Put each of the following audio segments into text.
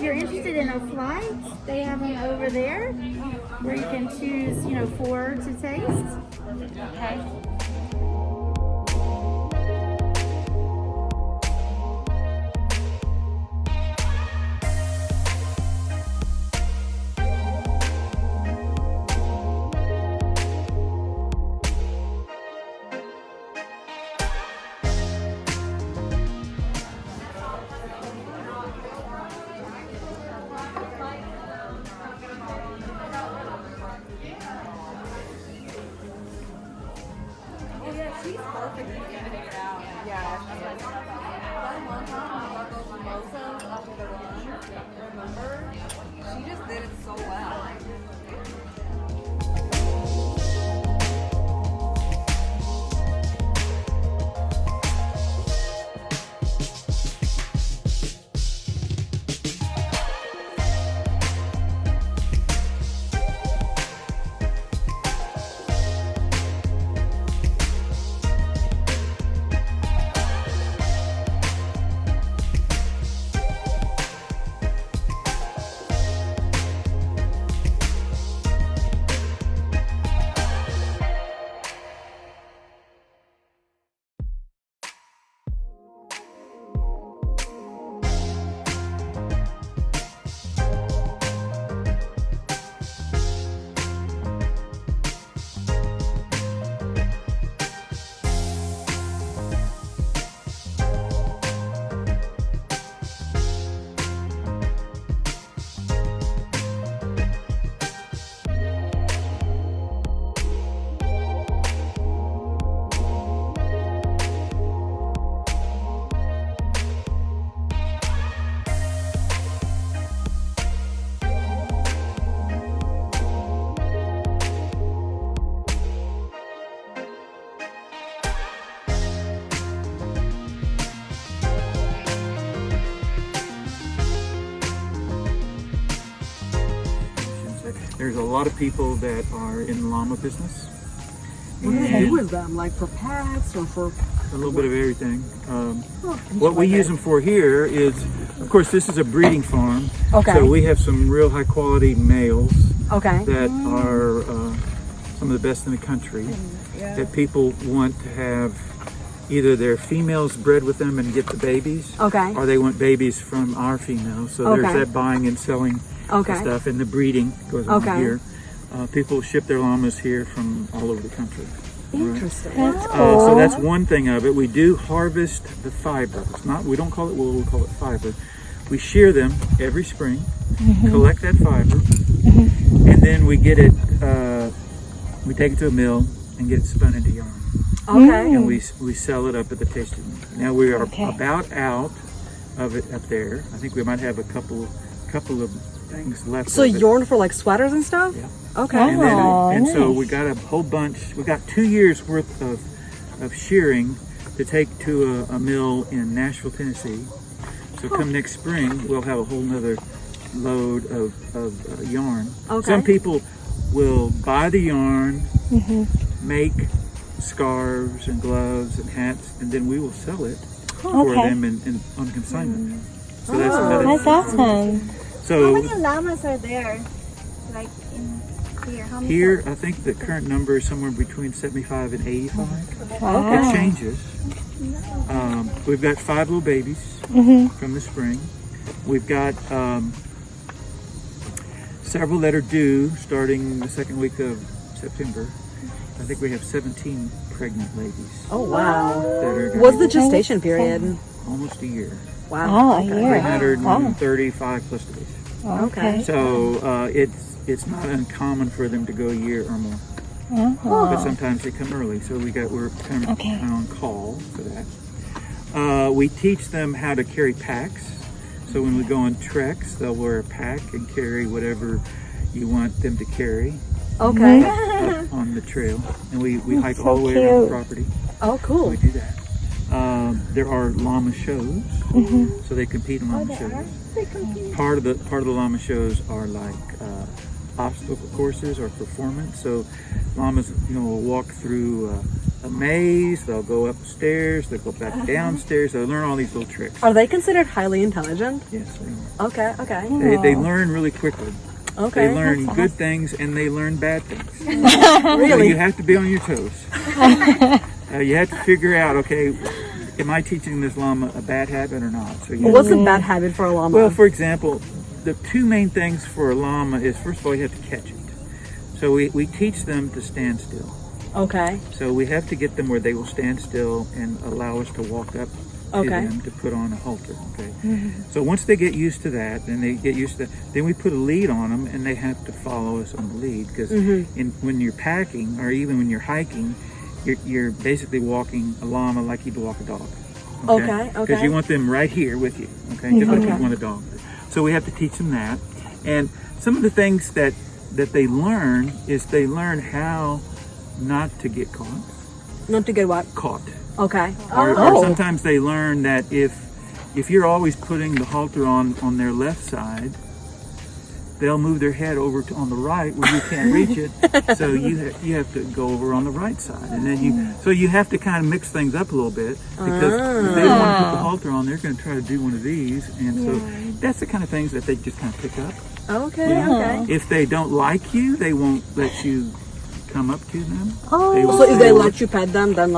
you're interested in a flight, they have them over there where you can choose, 4 to taste. Okay. She's perfect for getting it out. Yeah. That one time we got those mimosas after the run, remember? She just did it so well. There's a lot of people that are in the llama business. What do they do with them? Like for pets or for? A little bit of everything. What we use them for here is, of course, this is a breeding farm. Okay. So we have some real high quality males Okay. that are some of the best in the country. Yeah. That people want to have either their females bred with them and get the babies, Okay. or they want babies from our females. So there's Okay. that buying and selling Okay. stuff, and the breeding goes on Okay. here. People ship their llamas here from all over the country. Interesting. That's So cool. that's one thing of it. We do harvest the fiber. It's not, we don't call it wool, we call it fiber. We shear them every spring, collect that fiber, and then we get it, we take it to a mill and get it spun into yarn. Okay. And we sell it up at the tasting room. Now we are Okay. about out of it up there. I think we might have a couple of things left. So of it. yarn for like sweaters and stuff? Yeah. Okay. And, then, Oh, and so nice. we got a whole bunch. We got 2 years worth of shearing to take to a mill in Nashville, Tennessee. So come next spring, we'll have a whole nother load of yarn. Okay. Some people will buy the yarn, make scarves and gloves and hats, and then we will sell it for Okay. them on consignment. So that's another. That's awesome. How So many llamas are there? Like in here? How many? here, I think the current number is somewhere between 75 and 85. Wow. It changes. We've got 5 little babies from the spring. We've got several that are due starting the second week of September. I think we have 17 pregnant ladies Oh wow. that are gonna What's the be gestation period? almost a year. Wow. Oh, a Okay. year. 335 plus days. Okay. So it's not uncommon for them to go a year or more. But sometimes they come early, so we're kind of Okay. on call for that. We teach them how to carry packs. So when we go on treks, they'll wear a pack and carry whatever you want them to carry Okay. up on the trail. And we hike so all the way around the cute. property. Oh, cool. We do that. There are llama shows, so they compete in llama shows. They compete. Part of the llama shows are like obstacle courses or performance. So llamas, will walk through a maze. They'll go upstairs. They'll go back downstairs. They'll learn all these little tricks. Are they considered highly intelligent? Yes, they are. Okay, okay. They learn really quickly. Okay. They learn good things and they learn bad things. Really? So you have to be on your toes. You have to figure out, okay, am I teaching this llama a bad habit or not? So What's a bad habit for a llama? Well, for example, the two main things for a llama is, first of all, you have to catch it. So we teach them to stand still. Okay. So we have to get them where they will stand still and allow us to walk up to them to put on a halter. Okay. So once they get used to that, and they get used to that, then we put a lead on them, and they have to follow us on the lead, because when you're packing or even when you're hiking, you're basically walking a llama like you'd walk a dog. Okay. Because you want them right here with you. Okay. Just like you want a dog. So we have to teach them that, and some of the things that they learn is they learn how not to get caught. Not to get what? Caught. Okay. Or sometimes they learn that if you're always putting the halter on their left side, they'll move their head over on the right where you can't reach it. So you have to go over on the right side, and then you have to kind of mix things up a little bit, because if they don't want to put the halter on, they're going to try to do one of these, and so that's the kind of things that they just kind of pick up. Okay. Okay. If they don't like you, they won't let you come up to them. So if they let you pet them, then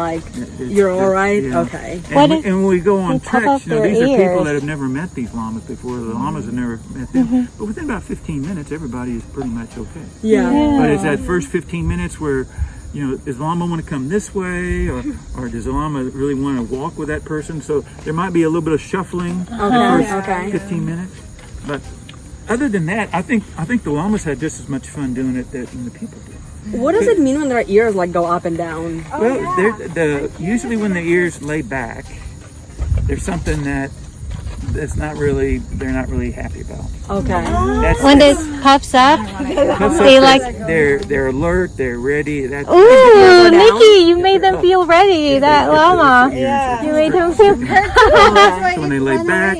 you're all right. Yeah. Okay. And when we go on treks, these are people ears? that have never met these llamas before. The llamas have never met them. But within about 15 minutes, everybody is pretty much okay. Yeah. But it's that first 15 minutes where, does the llama want to come this way, or does the llama really want to walk with that person? So there might be a little bit of shuffling the first 15 minutes. But other than that, I think the llamas had just as much fun doing it than the people did. What does it mean when their ears go up and down? Well, usually when the ears lay back, there's something that's not really, they're not really happy about. Okay. When this puffs up, they're alert, they're ready. Ooh, Nikki, you made them feel ready. That llama, you made them feel. So when they lay back,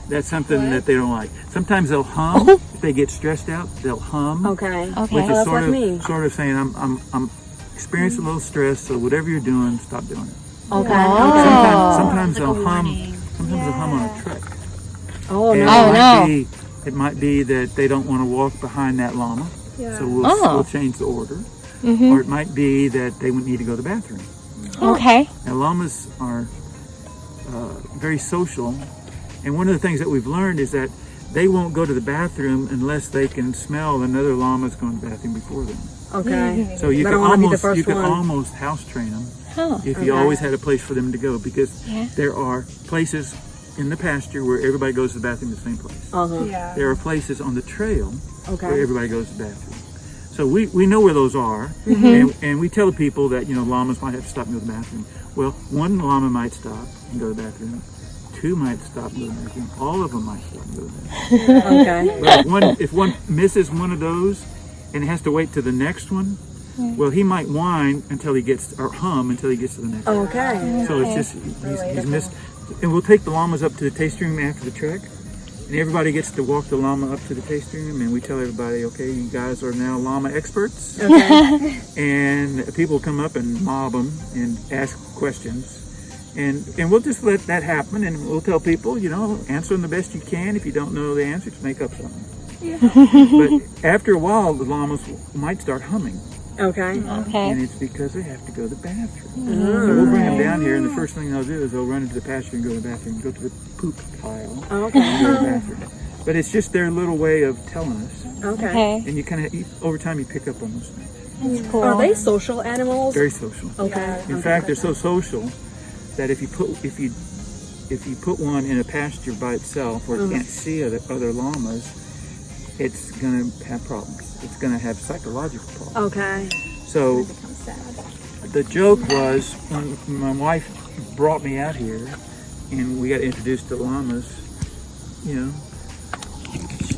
that's something that they don't like. Sometimes they'll hum. If they get stressed out, they'll hum. Okay. Which is that's like me. sort of saying, I'm experiencing a little stress, so whatever you're doing, stop doing it. Okay. Sometimes they'll hum. Sometimes they'll hum on a trick. Oh And it might be that they don't want to walk behind that llama, so we'll change the order. Or it might be that they would need to go to the bathroom. Okay. Now llamas are very social, and one of the things that we've learned is that they won't go to the bathroom unless they can smell another llama's going to the bathroom before them. Okay. So you can almost house train them if you Okay. always had a place for them to go, because there are places in the pasture where everybody goes to the bathroom in the same place. There are places on the trail where everybody goes to the bathroom. So we know where those are, and we tell the people that llamas might have to stop and go to the bathroom. Well, one llama might stop and go to the bathroom. Two might stop and go to the bathroom. All of them might stop and go to the bathroom. Okay. But if one misses one of those and has to wait to the next one, well, he might whine until he gets, or hum until he gets to the next one. Okay. So it's just, he's missed. And we'll take the llamas up to the tasting room after the trek, and everybody gets to walk the llama up to the tasting room, and we tell everybody, okay, you guys are now llama experts. Okay. And people come up and mob them and ask questions. And we'll just let that happen, and we'll tell people, answer them the best you can. If you don't know the answer, just make up something. But after a while, the llamas might start humming. Okay. And it's because they have to go to the bathroom. So we'll bring them down here, and the first thing they'll do is they'll run into the pasture and go to the bathroom, go to the poop pile, and go to the bathroom. But it's just their little way of telling us. Okay. And you kind of, over time, you pick up on those things. That's cool. Are they social animals? Very social. Okay. In fact, they're so social that if you put one in a pasture by itself where it can't see other llamas, it's going to have problems. It's going to have psychological problems. Okay. So the joke was, when my wife brought me out here and we got introduced to llamas,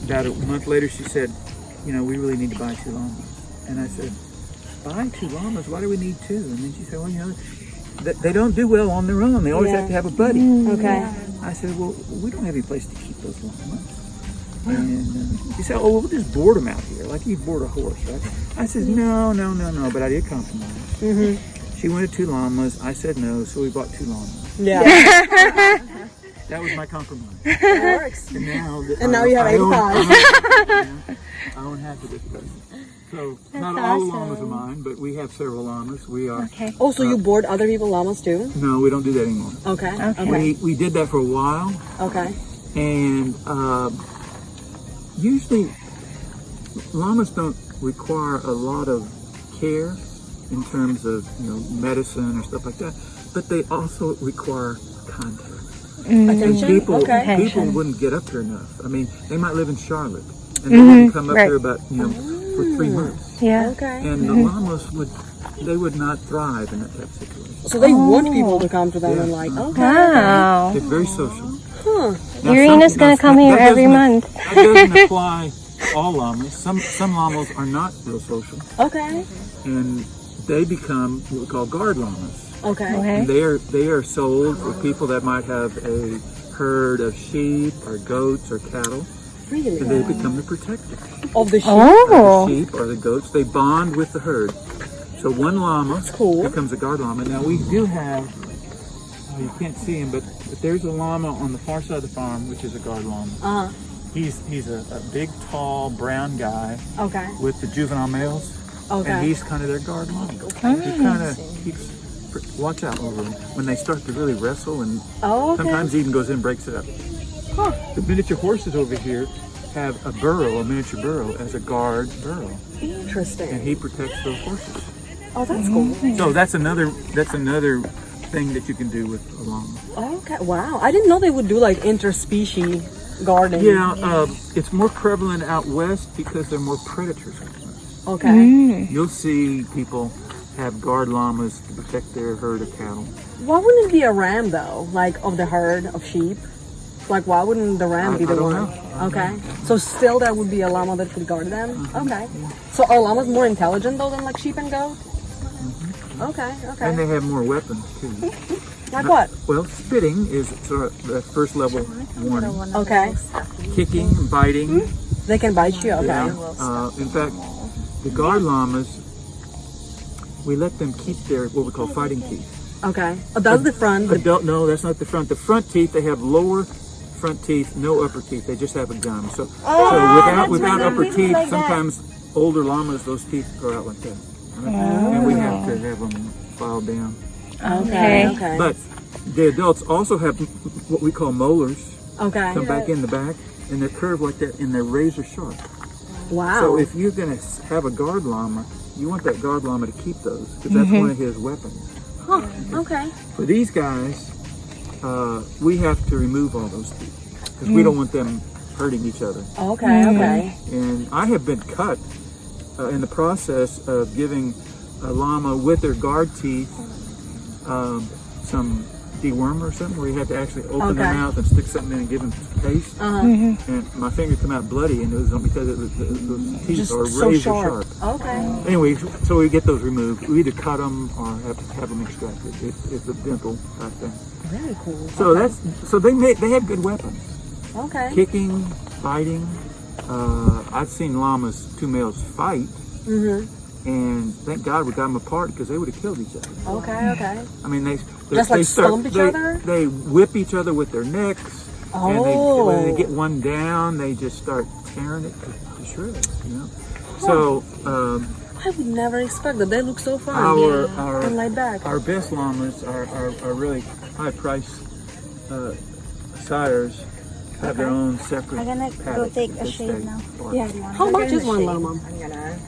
about a month later she said, we really need to buy 2 llamas. And I said, buy 2 llamas? Why do we need 2? And then she said, well, they don't do well on their own. They always have to have a buddy. Okay. I said, well, we don't have any place to keep those llamas. And he said, "Oh, we'll just board them out here, like you board a horse, right?" I said, "No, but I did compromise." She wanted 2 llamas. I said no, so we bought 2 llamas. Yeah. That was my compromise. It works. And now, And now you have 85. I own half of this place. So not all the llamas are mine, but we have several llamas. We are. Okay. Oh, so you board other people llamas too? No, we don't do that anymore. Okay. Okay. We did that for a while, Okay. and usually llamas don't require a lot of care in terms of medicine or stuff like that, but they also require contact. Attention. People wouldn't get up here enough. I mean, they might live in Charlotte, and they wouldn't come up here about for 3 months. Yeah. Okay. And the llamas would not thrive in that type of situation. So they want people to come to them and like, okay. Wow. They're very social. Huh. Now, Irina's gonna come here every month. That doesn't apply to all llamas. Some llamas are not real social, Okay. and they become what we call guard llamas. Okay. And Okay. they are sold for people that might have a herd of sheep or goats or cattle, Really? and they become the protectors Of the sheep. of Oh. the sheep or the goats. They bond with the herd. So one llama cool. becomes a guard llama. Now we do have, you can't see him, but there's a llama on the far side of the farm, which is a guard llama. Uh-huh. He's a big, tall, brown guy Okay. with the juvenile males, and Okay. he's kind of their guard llama. He kind of keeps watch out over them when they start to really wrestle, and Oh, okay. sometimes he even goes in and breaks it up. Huh. The miniature horses over here have a burrow, a miniature burrow, as a guard burrow, and Interesting. he protects those horses. Oh, that's cool. So that's another thing that you can do with a llama. Okay. Wow. I didn't know they would do like interspecies guarding. Yeah, it's more prevalent out west because they're more predators. Okay. You'll see people have guard llamas to protect their herd of cattle. Why wouldn't it be a ram though? Like of the herd of sheep? Like why wouldn't the ram be I the don't one? know. Okay. So still there would be a llama that could guard them? Okay. So are llamas more intelligent though than like sheep and goat? Okay, okay. And they have more weapons too. Like what? Well, spitting is sort of the first level warning. Okay. Kicking, biting. They can bite you? Okay. Yeah. In fact, the guard llamas, we let them keep their what we call fighting teeth. Okay. Oh, that's the front. No, that's not the front. The front teeth, they have lower front teeth, no upper teeth. They just have a gum. So without upper teeth, sometimes older llamas, those teeth go out like that. Right? And we have to have them filed down. Okay. Okay. But the adults also have what we call molars. Okay. Come back in the back, and they're curved like that, and they're razor sharp. Wow. So if you're going to have a guard llama, you want that guard llama to keep those, because that's one of his weapons. Huh. Okay. For these guys, we have to remove all those teeth, because we don't want them hurting each other. Okay. Okay. And I have been cut in the process of giving a llama with their guard teeth some dewormer or something, where you have to actually open their mouth and stick something in and give them paste. And my finger come out bloody, and it was because those teeth Just are so razor sharp. sharp. Okay. Anyway, so we get those removed. We either cut them or have them extracted. It's a dental type thing. Very cool. So they have good weapons. Okay. Kicking, biting. I've seen llamas, 2 males fight, and thank God we got them apart, because they would have killed each other. Okay. Okay. I mean, they stomp each other? They whip each other with their necks, and when they get one down, they just start tearing it to shreds. So I would never expect that. They look so fun. our and laid back. our best llamas are really high price sires. Have their own separate. I'm gonna go paddocks take a that shave stay now. apart. Yeah, do you want How much is one llama? I'm gonna.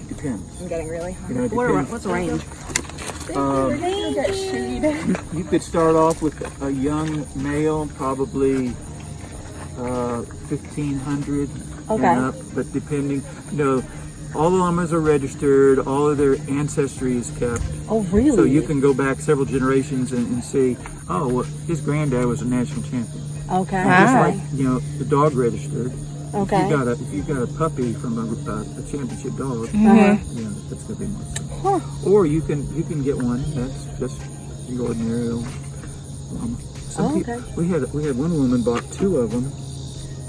Depends. I'm getting really hungry. It depends. What's the range? You could start off with a young male, probably 1,500 Okay. and up, but depending, all the llamas are registered, all of their ancestry is kept. Oh, really? So you can go back several generations and see, his granddad was a national champion. Okay. Just like, the dog registered. Okay. If you've got a puppy from a championship dog, that's gonna be more. Or you can get one that's just the ordinary old llama. We had one woman bought 2 of them,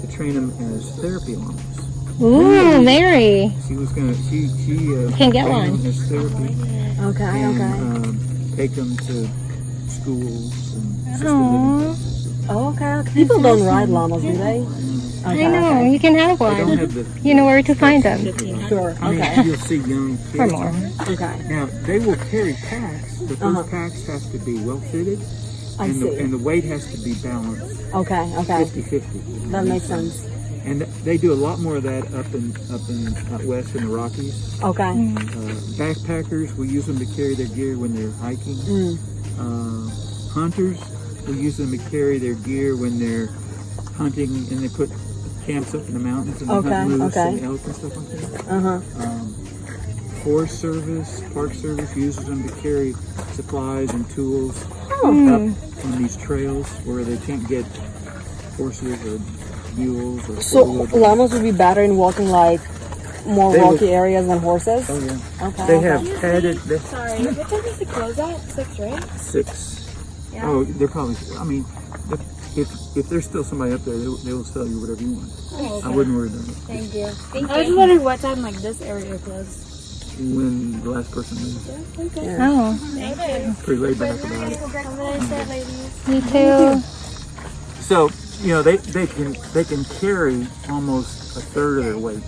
to train them as therapy llamas. Ooh, Mary. She was gonna, she Can get train one. them as therapy Okay, and take them to schools and assisted Aww. living. Oh, okay. People don't ride llamas, do they? Okay, I know. You can have They don't one. have the. You know where to find them. Sure. I mean, Okay. you'll see young kids. Or more. on it. Okay. Now they will carry packs, but those packs have to be well fitted, I and see. and the weight has to be balanced, Okay. Okay. 50-50. That makes sense. And they do a lot more of that up west in the Rockies. Okay. Backpackers will use them to carry their gear when they're hiking. Hunters will use them to carry their gear when they're hunting, and they put camps up in the mountains and they hunt moose and elk and stuff like that. Forest Service, Park Service uses them to carry supplies and tools up on these trails where they can't get horses or mules or So four-wheel drive. llamas would be better in walking like more They rocky would- areas than horses? Oh yeah. Okay. They okay. have padded. Sorry, what time is the close at? 6, right? 6. Oh, they're probably. I mean, if there's still somebody up there, they will sell you whatever you want. I wouldn't worry about it. Thank you. I was just wondering what time like this area closed. When the last person leaves, Oh, pretty laid back about it. Have a nice day, ladies. me too. So they can carry almost a third of their weight,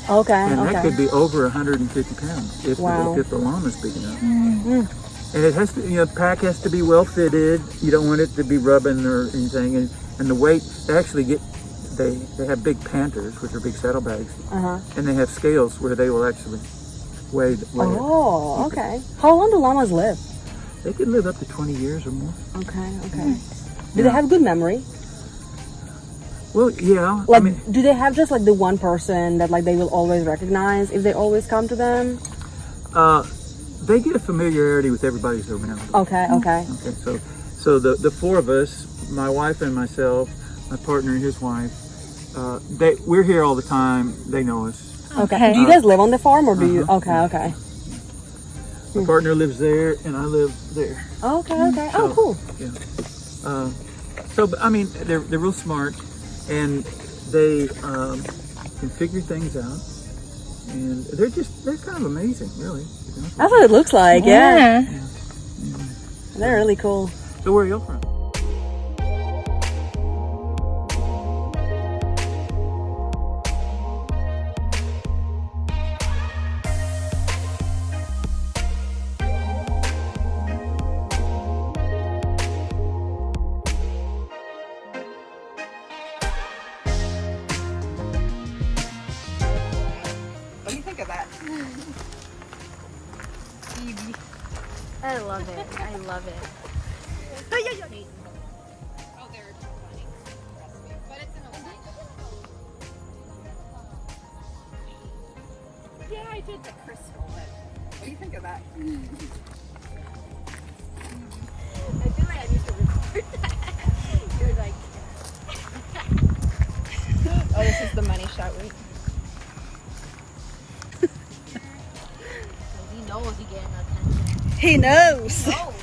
Okay. and that Okay. could be over 150 pounds if the llama's big enough. And it has to, the pack has to be well fitted. You don't want it to be rubbing or anything. And the weight, they actually they have big panters, which are big saddlebags, and they have scales where they will actually weigh it. Oh, okay. How long do llamas live? They can live up to 20 years or more. Okay. Okay. Do they have good memory? Well, yeah. Like, I mean, do they have just like the one person that like they will always recognize if they always come to them? they get a familiarity with everybody who's around them. Okay. Okay. Okay, so the four of us, my wife and myself, my partner and his wife, we're here all the time. They know us. Okay. Do you guys live on the farm or do you? Okay. Okay. My partner lives there, and I live there. Okay. Okay. Oh, So, cool. Yeah. But, I mean, they're real smart, and they can figure things out, and they're kind of amazing, really. That's what it looks like. Yeah. Yeah. They're really cool. So where are you from? What do you think of that? I love it. I love it. Oh, they're funny. But it's an old Yeah, I did the crystal. What do you think of that? I feel like I need to record that. You're like, Oh, this is the money shot. Wait. he knows he getting attention. He knows. Oh,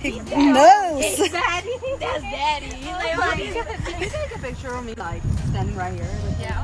He knows. hey, daddy. That's daddy. He's like, Can you take a picture of me like standing right here? yeah.